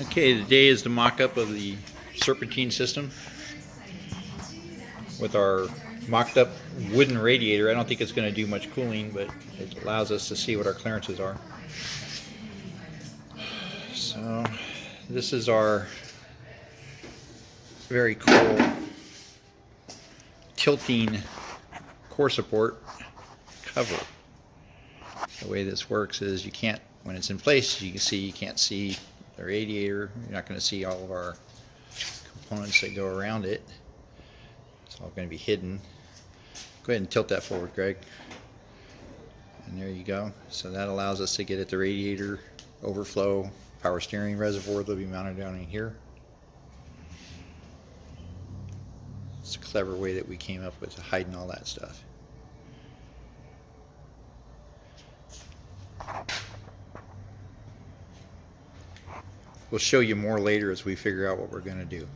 Okay, today is the mock-up of the serpentine system with our mocked-up wooden radiator. I don't think it's going to do much cooling, but it allows us to see what our clearances are. So this is our very cool tilting core support cover. The way this works is you can't, when it's in place, you can't see the radiator. You're not going to see all of our components that go around it. It's all going to be hidden. Go ahead and tilt that forward, Greg. And there you go. So that allows us to get at the radiator, overflow, power steering reservoir. They'll be mounted down in here. It's a clever way that we came up with hiding all that stuff. We'll show you more later as we figure out what we're going to do.